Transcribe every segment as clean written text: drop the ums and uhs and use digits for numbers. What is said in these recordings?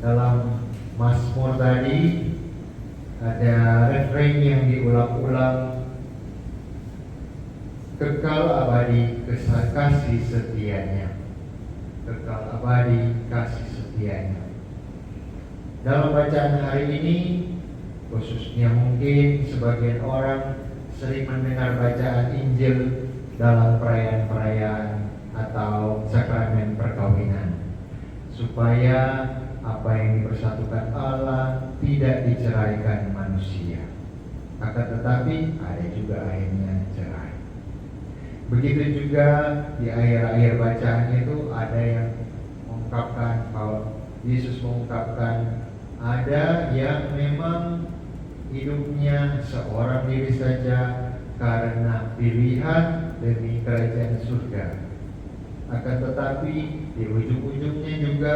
Dalam Mazmur tadi ada refrain yang diulang-ulang, kekal abadi kasih setianya, kekal abadi kasih setianya. Dalam bacaan hari ini, khususnya mungkin sebagian orang sering mendengar bacaan Injil dalam perayaan-perayaan atau sakramen perkawinan, supaya apa yang dipersatukan Allah tidak diceraikan manusia. Akan tetapi ada juga akhirnya cerai. Begitu juga di akhir-akhir bacaan itu ada yang mengungkapkan bahwa Yesus mengungkapkan ada yang memang hidupnya seorang diri saja karena pilihan demi kerajaan surga. Akan tetapi di ujung-ujungnya juga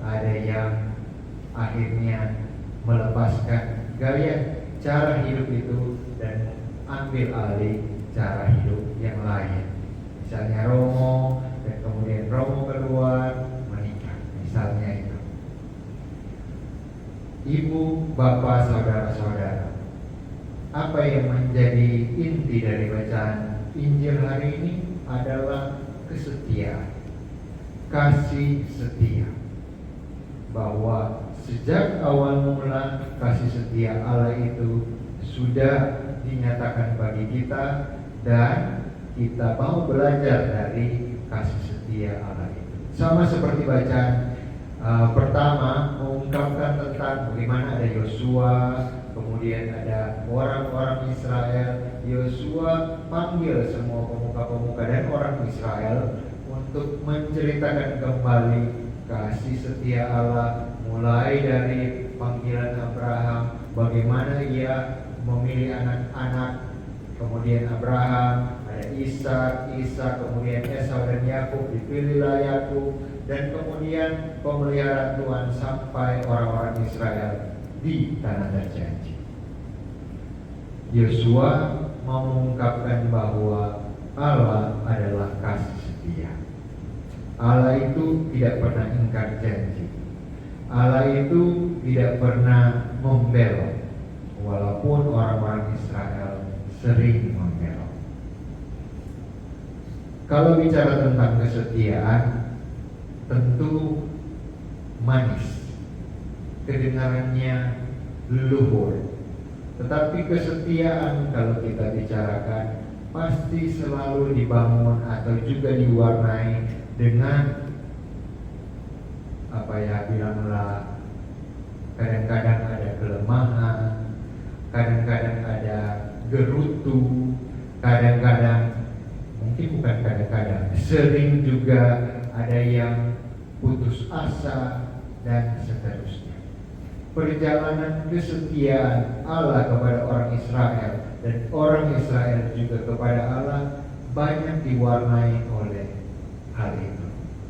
ada yang akhirnya melepaskan gaya cara hidup itu dan ambil alih cara hidup yang lain. Misalnya Romo, dan kemudian Romo keluar menikah, misalnya itu. Ibu, bapak, saudara-saudara, apa yang menjadi inti dari bacaan Injil hari ini adalah kesetiaan, kasih setia. Bahwa sejak awal mula kasih setia Allah itu sudah dinyatakan bagi kita, dan kita mau belajar dari kasih setia Allah itu. Sama seperti bacaan pertama mengungkapkan tentang bagaimana ada Yosua, kemudian ada orang-orang Israel. Yosua panggil semua pemuka-pemuka dan orang Israel untuk menceritakan kembali kasih setia Allah, mulai dari panggilan Abraham, bagaimana ia memilih anak-anak, kemudian Abraham, ada Ishak, kemudian Esau dan Yakub, dipilihlah Yakub, dan kemudian pemeliharaan Tuhan sampai orang-orang Israel di tanah terjanji. Yosua mau mengungkapkan bahwa Allah adalah kasih setia. Allah itu tidak pernah ingkar janji. Allah itu tidak pernah membelot, walaupun orang-orang Israel sering membelot. Kalau bicara tentang kesetiaan, tentu manis, kedengarannya leluhur. Tetapi kesetiaan kalau kita bicarakan pasti selalu dibangun atau juga diwarnai dengan bilanglah kadang-kadang ada kelemahan, kadang-kadang ada gerutu, kadang-kadang, mungkin bukan kadang-kadang, sering juga ada yang putus asa dan seterusnya. Perjalanan kesetiaan Allah kepada orang Israel dan orang Israel juga kepada Allah banyak diwarnai oleh hal itu,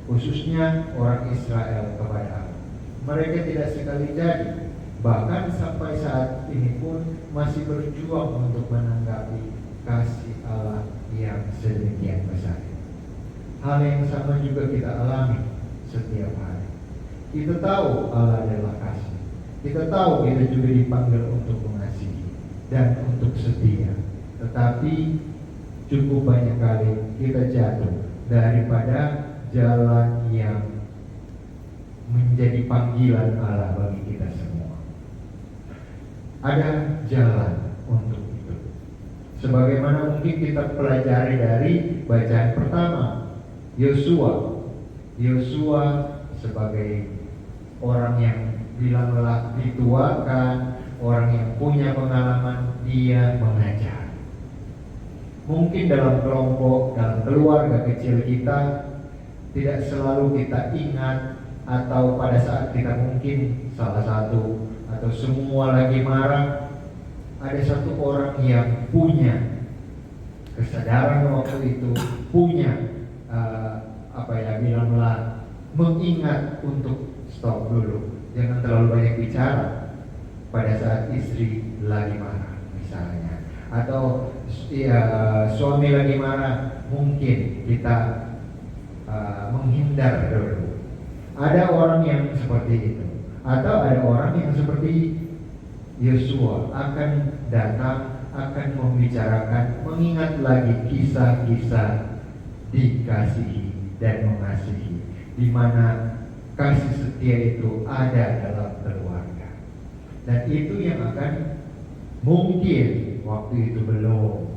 khususnya orang Israel kepada Allah. Mereka tidak sekali jadi, bahkan sampai saat ini pun masih berjuang untuk menanggapi kasih Allah yang sedemikian besar. Hal yang sama juga kita alami setiap hari. Kita tahu Allah adalah kasih. Kita tahu kita juga dipanggil untuk mengasihi dan untuk setia. Tetapi cukup banyak kali kita jatuh daripada jalan yang menjadi panggilan Allah bagi kita semua. Ada jalan untuk itu. Sebagaimana mungkin kita pelajari dari bacaan pertama, Yosua sebagai orang yang bilanglah dituakan, orang yang punya pengalaman, dia mengajar. Mungkin dalam kelompok, dalam keluarga kecil kita tidak selalu kita ingat, atau pada saat kita mungkin salah satu atau semua lagi marah, ada satu orang yang punya kesadaran waktu itu, punya bilanglah mengingat untuk stop dulu, jangan terlalu banyak bicara pada saat istri lagi marah misalnya, atau suami lagi marah, mungkin kita menghindar dulu. Ada orang yang seperti itu, atau ada orang yang seperti Yosua akan datang, akan membicarakan, mengingat lagi kisah-kisah dikasihi dan mengasihi, di mana kasih setia itu ada dalam keluarga. Dan itu yang akan mungkin waktu itu belum.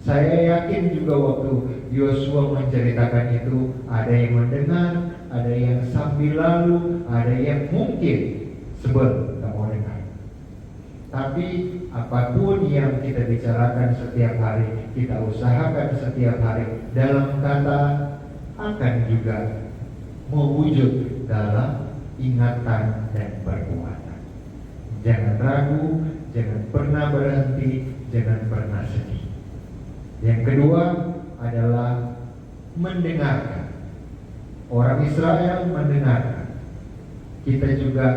Saya yakin juga waktu Yosua menceritakan itu, ada yang mendengar, ada yang sambil lalu, ada yang mungkin sebel, gak mau dengar. Tapi apapun yang kita bicarakan setiap hari, kita usahakan setiap hari, dalam kata akan juga mewujud dalam ingatan dan perbuatan. Jangan ragu, jangan pernah berhenti, jangan pernah sedih. Yang kedua adalah mendengarkan. Orang Israel mendengarkan. Kita juga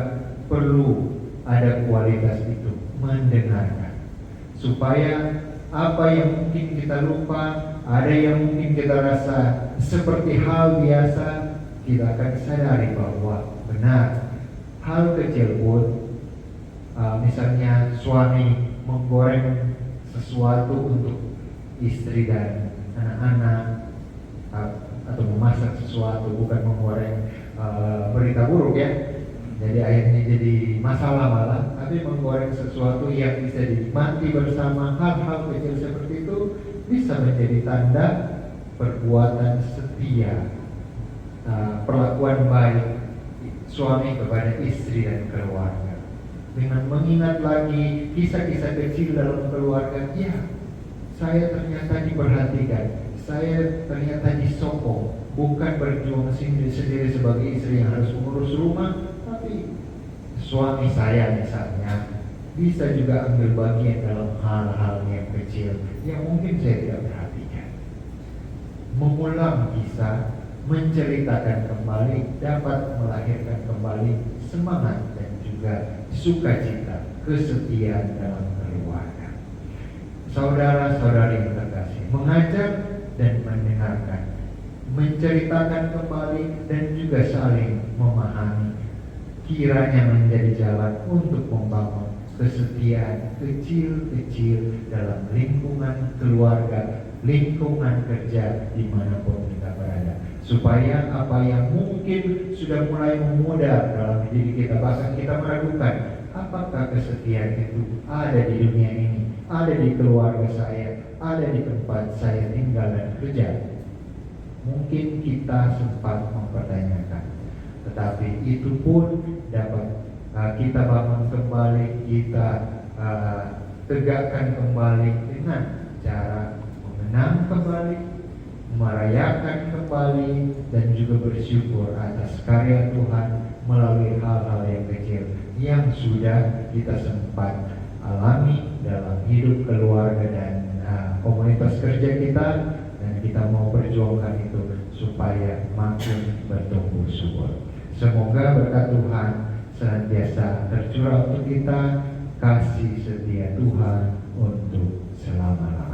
perlu ada kualitas itu, mendengarkan. Supaya apa yang mungkin kita lupa, ada yang mungkin kita rasa seperti hal biasa, kita akan sadari bahwa benar, hal kecil pun, misalnya suami menggoreng sesuatu untuk istri dan anak-anak, atau memasak sesuatu, bukan menggoreng berita buruk ya, jadi akhirnya jadi masalah malah, tapi menggoreng sesuatu yang bisa dinikmati bersama. Hal-hal kecil seperti itu bisa menjadi tanda perbuatan setia, perlakuan baik suami kepada istri dan keluarga. Dengan mengingat lagi kisah-kisah kecil dalam keluarga, ya, saya ternyata diperhatikan, saya ternyata disokong, bukan berjuang sendiri sebagai istri yang harus mengurus rumah, tapi suami saya misalnya bisa juga ambil bagian dalam hal-hal yang kecil yang mungkin saya tidak perhatikan. Mengulang kisah, menceritakan kembali dapat melahirkan kembali semangat dan juga sukacita, kesetiaan dalam keluarga. Saudara-saudari yang terkasih, mengajar dan mendengarkan, menceritakan kembali dan juga saling memahami, kiranya menjadi jalan untuk membangun kesetiaan kecil-kecil dalam lingkungan keluarga, lingkungan kerja, dimanapun kita berada, supaya apa yang mungkin sudah mulai memudar dalam diri kita, bahkan kita meragukan apakah kesetiaan itu ada di dunia ini, ada di keluarga saya, ada di tempat saya tinggal dan kerja. Mungkin kita sempat mempertanyakan, tetapi itu pun dapat kita bangun kembali, kita tegakkan kembali dengan cara mengenang kembali, merayakan kembali, dan juga bersyukur atas karya Tuhan melalui hal-hal yang kecil yang sudah kita sempat alami dalam hidup keluarga dan komunitas kerja kita, dan kita mau perjuangkan itu supaya makin bertumbuh subur. Semoga berkat Tuhan senantiasa tercurah untuk kita, kasih setia Tuhan untuk selama-lamanya.